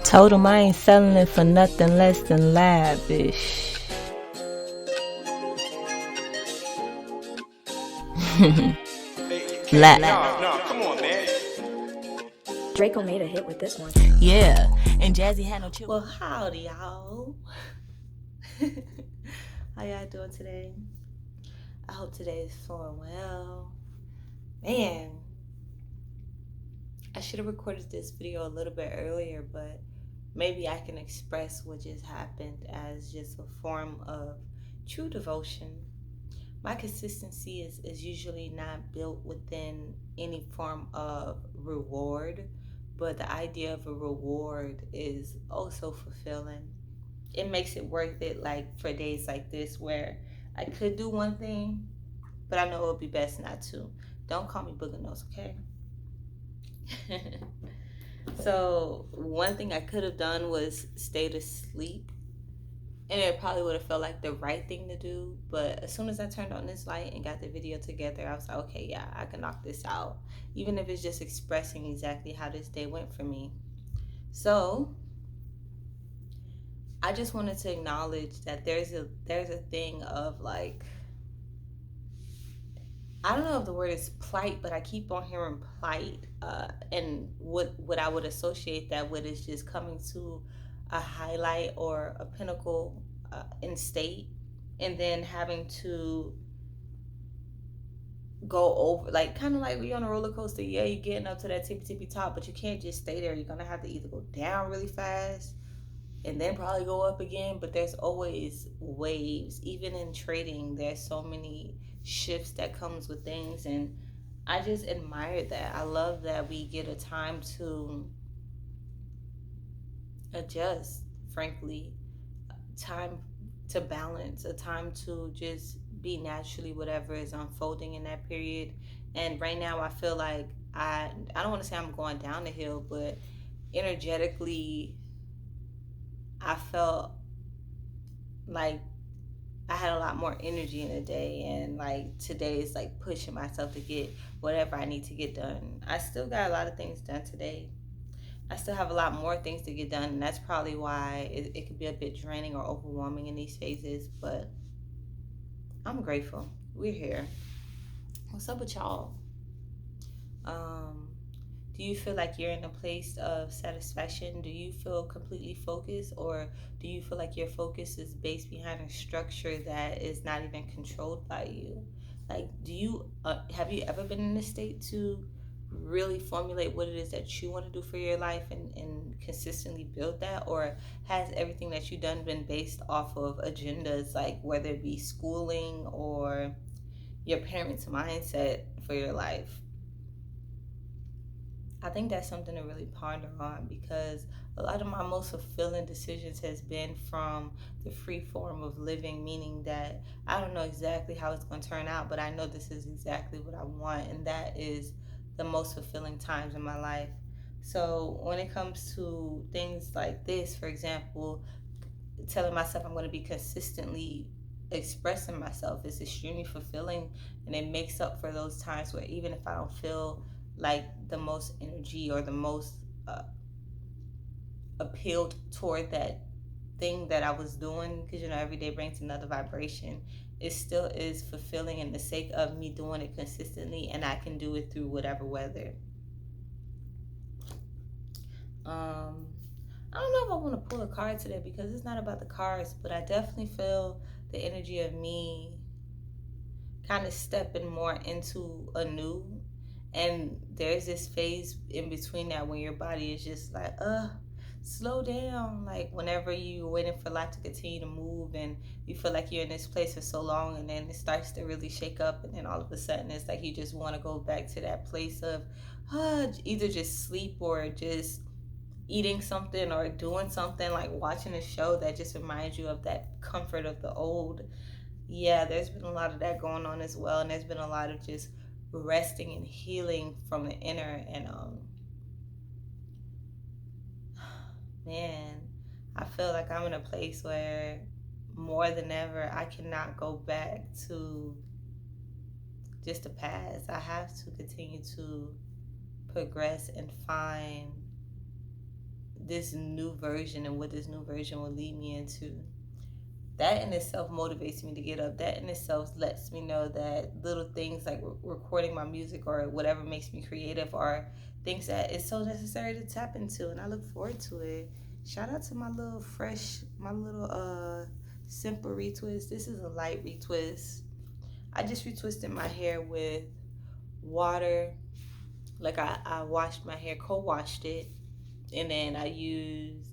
Told him I ain't selling it for nothing less than lavish. Nah, come on, man. Draco made a hit with this one. Yeah, and Jazzy had no chill. Well, howdy, y'all. How y'all doing today? I hope today is flowing well. Man, I should have recorded this video a little bit earlier, but maybe I can express what just happened as just a form of true devotion. My consistency is usually not built within any form of reward, but the idea of a reward is also fulfilling. It makes it worth it, like for days like this where I could do one thing, but I know it would be best not to. Don't call me booger nose, okay? So one thing I could have done was stayed asleep, and it probably would have felt like the right thing to do. But as soon as I turned on this light and got the video together, I was like, okay, yeah, I can knock this out, even if it's just expressing exactly how this day went for me. So I just wanted to acknowledge that there's a thing of like, I don't know if the word is plight, but I keep on hearing plight, and what I would associate that with is just coming to a highlight or a pinnacle in state, and then having to go over, like kind of like when you're on a roller coaster. Yeah, you're getting up to that tippy top, but you can't just stay there. You're gonna have to either go down really fast and then probably go up again. But there's always waves. Even in trading, there's so many shifts that comes with things, and I just admire that. I love that we get a time to adjust, frankly, time to balance, a time to just be naturally whatever is unfolding in that period. And right now I feel like I don't want to say I'm going down the hill, but energetically I felt like I had a lot more energy in the day, and like today is like pushing myself to get whatever I need to get done. I still got a lot of things done today. I still have a lot more things to get done, and that's probably why it could be a bit draining or overwhelming in these phases, but I'm grateful. We're here. What's up with y'all? Um, do you feel like you're in a place of satisfaction? Do you feel completely focused, or do you feel like your focus is based behind a structure that is not even controlled by you? Like, do you have you ever been in a state to really formulate what it is that you want to do for your life, and consistently build that? Or has everything that you've done been based off of agendas, like whether it be schooling or your parents' mindset for your life? I think that's something to really ponder on, because a lot of my most fulfilling decisions has been from the free form of living, meaning that I don't know exactly how it's going to turn out, but I know this is exactly what I want, and that is the most fulfilling times in my life. So when it comes to things like this, for example, telling myself I'm going to be consistently expressing myself is extremely fulfilling, and it makes up for those times where even if I don't feel like the most energy or the most uh, appealed toward that thing that I was doing, because every day brings another vibration, it still is fulfilling in the sake of me doing it consistently, and I can do it through whatever weather. um I don't know if I want to pull a card today, because it's not about the cards, but I definitely feel the energy of me kind of stepping more into a new. And there's this phase in between that when your body is just like, slow down. Like whenever you're waiting for life to continue to move, and you feel like you're in this place for so long, and then it starts to really shake up, and then all of a sudden it's like you just want to go back to that place of either just sleep or just eating something or doing something, like watching a show that just reminds you of that comfort of the old. Yeah, there's been a lot of that going on as well, and there's been a lot of just resting and healing from the inner. And man, I feel like I'm in a place where more than ever I cannot go back to just the past. I have to continue to progress and find this new version and what this new version will lead me into. That in itself motivates me to get up. That in itself lets me know that little things like recording my music or whatever makes me creative are things that it's so necessary to tap into, and I look forward to it. Shout out to my little simple retwist. This is a light retwist. I just retwisted my hair with water. Like I washed my hair, co-washed it, and then I used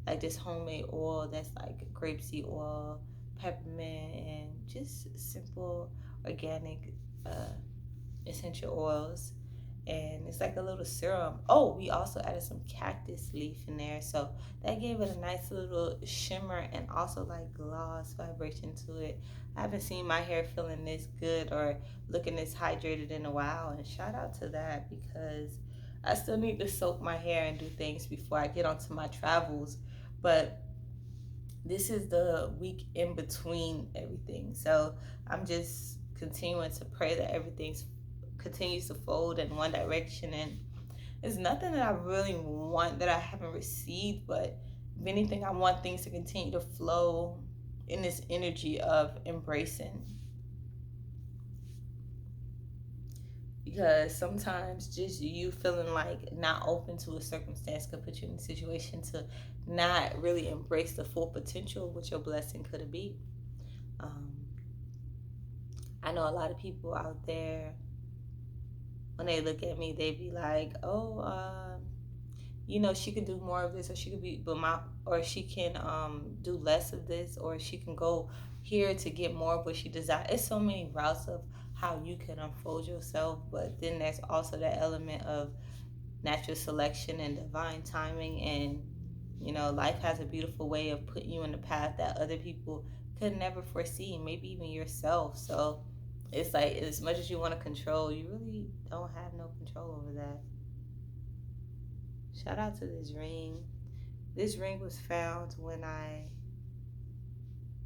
like this homemade oil that's like grapeseed oil, peppermint, and just simple organic uh, essential oils. And it's like a little serum. Oh, we also added some cactus leaf in there, so that gave it a nice little shimmer and also like gloss vibration to it. I haven't seen my hair feeling this good or looking this hydrated in a while, and shout out to that because I still need to soak my hair and do things before I get onto my travels. But this is the week in between everything, so I'm just continuing to pray that everything continues to fold in one direction. And it's nothing that I really want that I haven't received, but if anything, I want things to continue to flow in this energy of embracing. Because sometimes just you feeling like not open to a circumstance could put you in a situation to not really embrace the full potential of what your blessing could be. Um, I know a lot of people out there, when they look at me, they be like, "Oh, she could do more of this, or she could be, or she can do less of this, or she can go here to get more of what she desires." It's so many routes of how you can unfold yourself, but then there's also that element of natural selection and divine timing. And life has a beautiful way of putting you in the path that other people could never foresee, maybe even yourself. So it's like, as much as you want to control, you really don't have no control over that. Shout out to this ring. This ring was found when I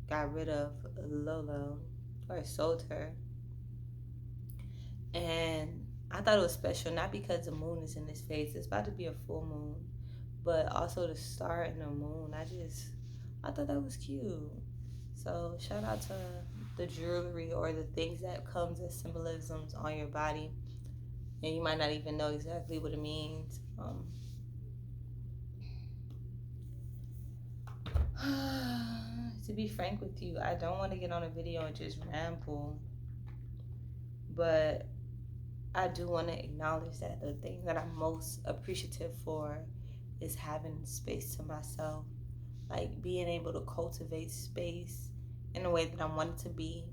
got rid of Lolo, or sold her. And I thought it was special, not because the moon is in this phase, it's about to be a full moon, but also the star and the moon. I thought that was cute. So shout out to the jewelry or the things that comes as symbolisms on your body, and you might not even know exactly what it means. To be frank with you, I don't want to get on a video and just ramble, but I do want to acknowledge that the thing that I'm most appreciative for is having space to myself, like being able to cultivate space in the way that I want it to be,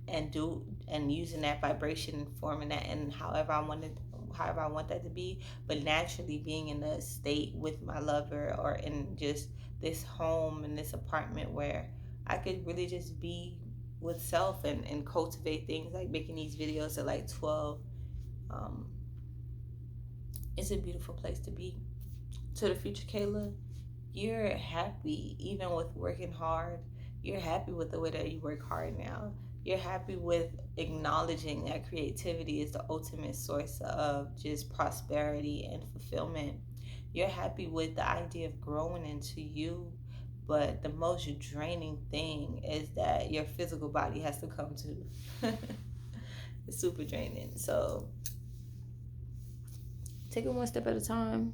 and do and using that vibration and forming that and however I want that to be, but naturally being in a state with my lover or in just this home in this apartment where I could really just be with self and cultivate things like making these videos at like 12. um, it's a beautiful place to be. To the future Kayla, you're happy even with working hard. You're happy with the way that you work hard now. You're happy with acknowledging that creativity is the ultimate source of just prosperity and fulfillment. You're happy with the idea of growing into you. But the most draining thing is that your physical body has to come to. It's super draining. So take it one step at a time.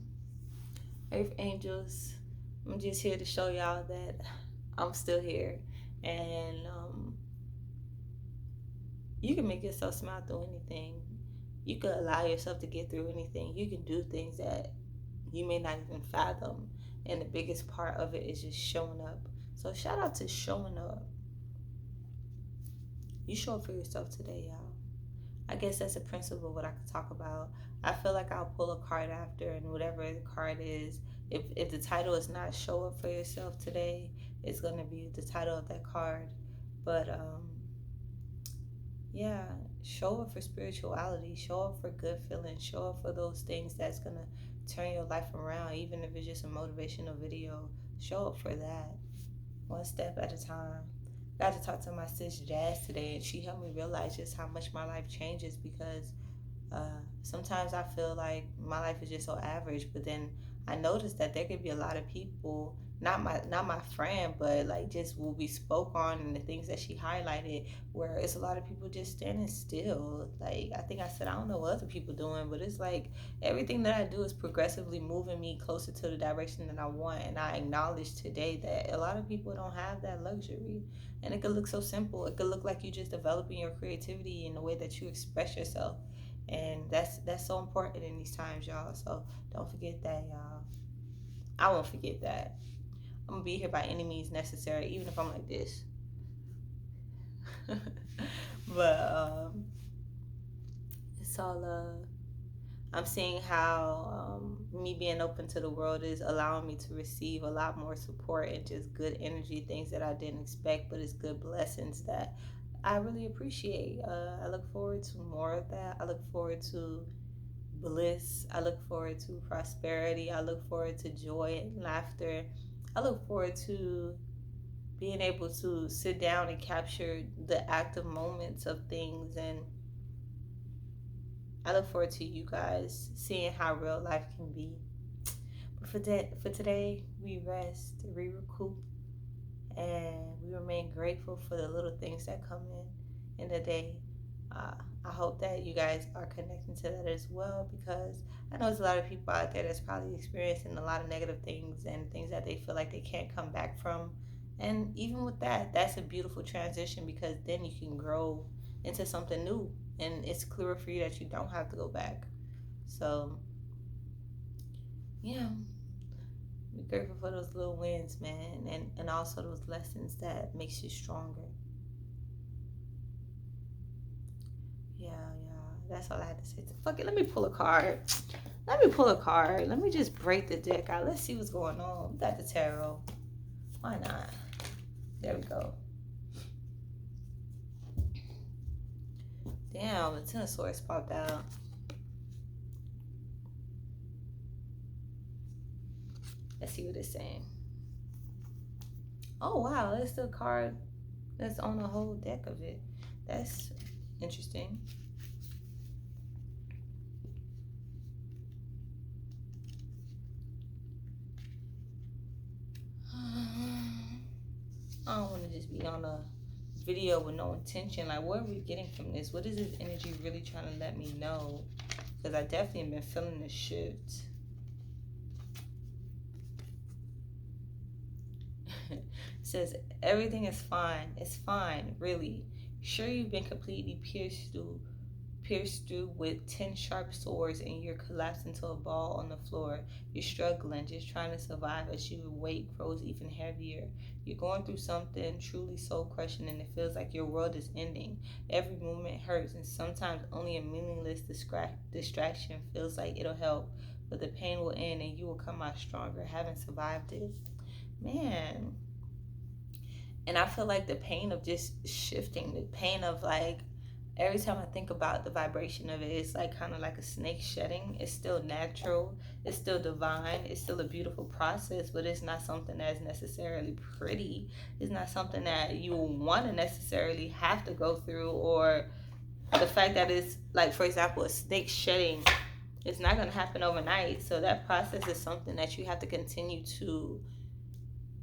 Earth angels, I'm just here to show y'all that I'm still here. And you can make yourself smile through anything. You can allow yourself to get through anything. You can do things that you may not even fathom. And the biggest part of it is just showing up. So shout out to showing up. You show up for yourself today, y'all. I guess that's a principle what I could talk about. I feel like I'll pull a card after, and whatever the card is, if the title is not show up for yourself today, it's gonna be the title of that card. But yeah, show up for spirituality, show up for good feelings, show up for those things that's gonna turn your life around, even if it's just a motivational video. Show up for that, one step at a time. Got to talk to my sis Jazz today, and she helped me realize just how much my life changes because sometimes I feel like my life is just so average, but then I noticed that there could be a lot of people, not my friend, but like just what we spoke on and the things that she highlighted, where it's a lot of people just standing still. Like I think I said, I don't know what other people doing, but it's like everything that I do is progressively moving me closer to the direction that I want. And I acknowledge today that a lot of people don't have that luxury. And it could look so simple. It could look like you just developing your creativity in the way that you express yourself. And that's so important in these times, y'all. So don't forget that, y'all. I won't forget that. I'm gonna be here by any means necessary, even if I'm like this. But it's all I'm seeing how me being open to the world is allowing me to receive a lot more support and just good energy, things that I didn't expect, but it's good blessings that I really appreciate. I look forward to more of that. I look forward to bliss. I look forward to prosperity. I look forward to joy and laughter. I look forward to being able to sit down and capture the active moments of things. And I look forward to you guys seeing how real life can be. But for today, we rest, we recoup, and we remain grateful for the little things that come in the day. Uh, I hope that you guys are connecting to that as well, because I know there's a lot of people out there that's probably experiencing a lot of negative things and things that they feel like they can't come back from. And even with that, that's a beautiful transition, because then you can grow into something new, and it's clearer for you that you don't have to go back. So, yeah, be grateful for those little wins, man, and also those lessons that makes you stronger. Yeah, yeah. That's all I had to say. Fuck it. Let me pull a card. Let me pull a card. Let me just break the deck out. Let's see what's going on. We got the tarot. Why not? There we go. Damn, the Ten of Swords popped out. Let's see what it's saying. Oh wow, that's the card that's on the whole deck of it. That's interesting. I don't want to just be on a video with no intention. Like, what are we getting from this? What is this energy really trying to let me know? Because I definitely have been feeling the shift. It says everything is fine. It's fine, really. Sure, you've been completely pierced through with 10 sharp swords, and you're collapsed into a ball on the floor. You're struggling, just trying to survive as your weight grows even heavier. You're going through something truly soul crushing, and it feels like your world is ending. Every movement hurts, and sometimes only a meaningless distraction feels like it'll help. But the pain will end, and you will come out stronger, having survived it. Man. And I feel like the pain of just shifting, the pain of like, every time I think about the vibration of it, it's like kind of like a snake shedding. It's still natural, it's still divine, it's still a beautiful process, but it's not something that's necessarily pretty. It's not something that you want to necessarily have to go through, or the fact that it's like, for example, a snake shedding, it's not going to happen overnight. So that process is something that you have to continue to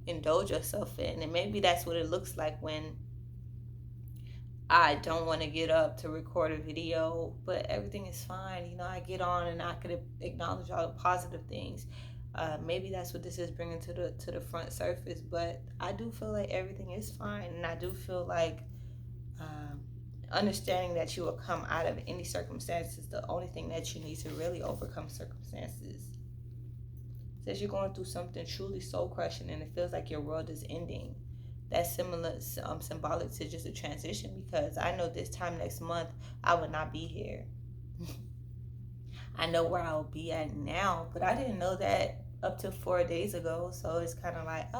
indulge yourself in. And maybe that's what it looks like when I don't want to get up to record a video, but everything is fine. You know, I get on and I could acknowledge all the positive things. Maybe that's what this is bringing to the front surface. But I do feel like everything is fine, and I do feel like understanding that you will come out of any circumstances. The only thing that you need to really overcome circumstances. It says you're going through something truly soul crushing, and it feels like your world is ending. That's similar, symbolic to just a transition, because I know this time next month I would not be here. I know where I'll be at now, but I didn't know that up to 4 days ago. So it's kind of like,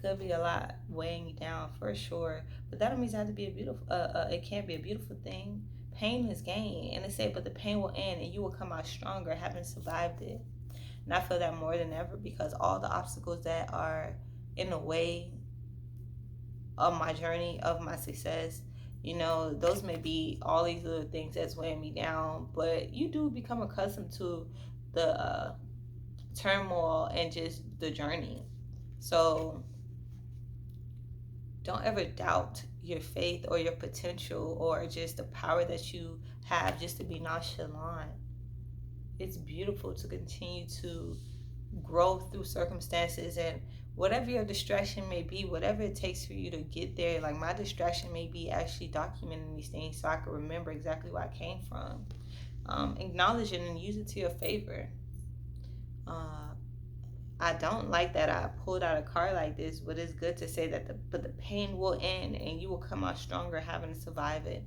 could be a lot weighing you down for sure. But that means it have to be a beautiful. It can't be a beautiful thing. Pain is gain, and they say, but the pain will end, and you will come out stronger, having survived it. And I feel that more than ever, because all the obstacles that are in the way of my journey, of my success, you know, those may be all these little things that's weighing me down, but you do become accustomed to the turmoil and just the journey. So don't ever doubt your faith or your potential or just the power that you have just to be nonchalant. It's beautiful to continue to grow through circumstances, and whatever your distraction may be, whatever it takes for you to get there. Like my distraction may be actually documenting these things so I can remember exactly where I came from. Acknowledge it and use it to your favor. uh, I don't like that I pulled out a card like this, but it's good to say that the pain will end and you will come out stronger having to survive it.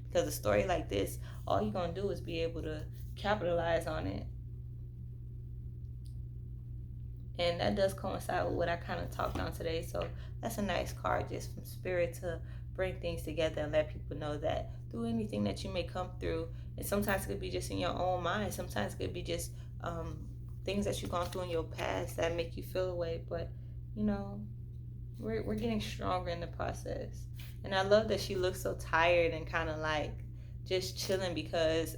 Because a story like this, all you're gonna do is be able to capitalize on it. And that does coincide with what I kind of talked on today. So that's a nice card just from spirit to bring things together and let people know that through anything that you may come through, and sometimes it could be just in your own mind, sometimes it could be just things that you've gone through in your past that make you feel away. But you know, we're getting stronger in the process. And I love that she looks so tired and kind of like just chilling, because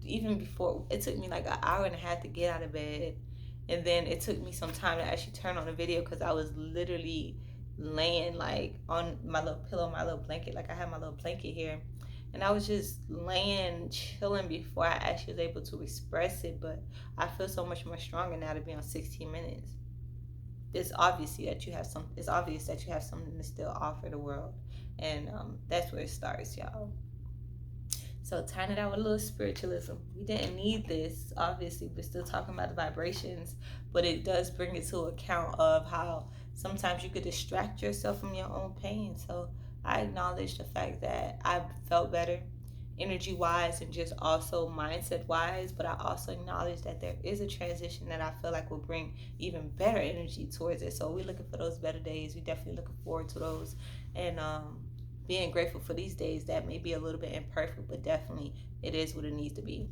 even before, it took me like an hour and a half to get out of bed, and then it took me some time to actually turn on the video because I was literally laying like on my little pillow, my little blanket. Like I had my little blanket here, and I was just laying chilling before I actually was able to express it. But I feel so much more stronger now to be on 16 minutes. It's obviously that you have some. It's obvious that you have something to still offer the world, and that's where it starts, y'all. So tying it out with a little spiritualism. We didn't need this. Obviously, we're still talking about the vibrations, but it does bring it to account of how sometimes you could distract yourself from your own pain. So I acknowledge the fact that I felt better energy wise and just also mindset wise, but I also acknowledge that there is a transition that I feel like will bring even better energy towards it. So we're looking for those better days. We definitely looking forward to those, and being grateful for these days that may be a little bit imperfect, but definitely it is what it needs to be.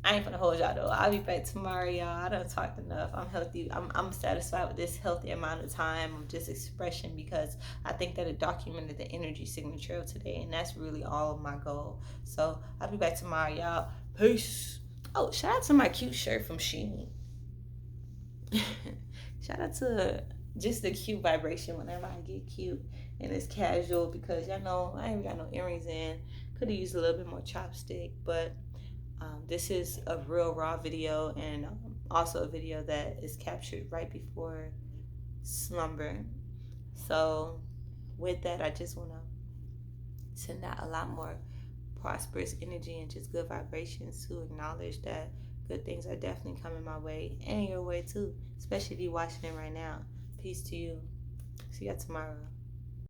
I ain't gonna hold y'all though. I'll be back tomorrow, y'all. I done talked enough. I'm healthy. I'm satisfied with this healthy amount of time of just expression, because I think that it documented the energy signature of today, and that's really all of my goal. So I'll be back tomorrow, y'all. Peace. Oh, shout out to my cute shirt from Shein. Shout out to just the cute vibration whenever I get cute, and it's casual, because y'all know I ain't got no earrings in. Could have used a little bit more chopstick, but this is a real raw video, and also a video that is captured right before slumber. So with that, I just want to send out a lot more prosperous energy and just good vibrations to acknowledge that good things are definitely coming my way and your way too, especially if you're watching it right now. Peace to you. See you tomorrow.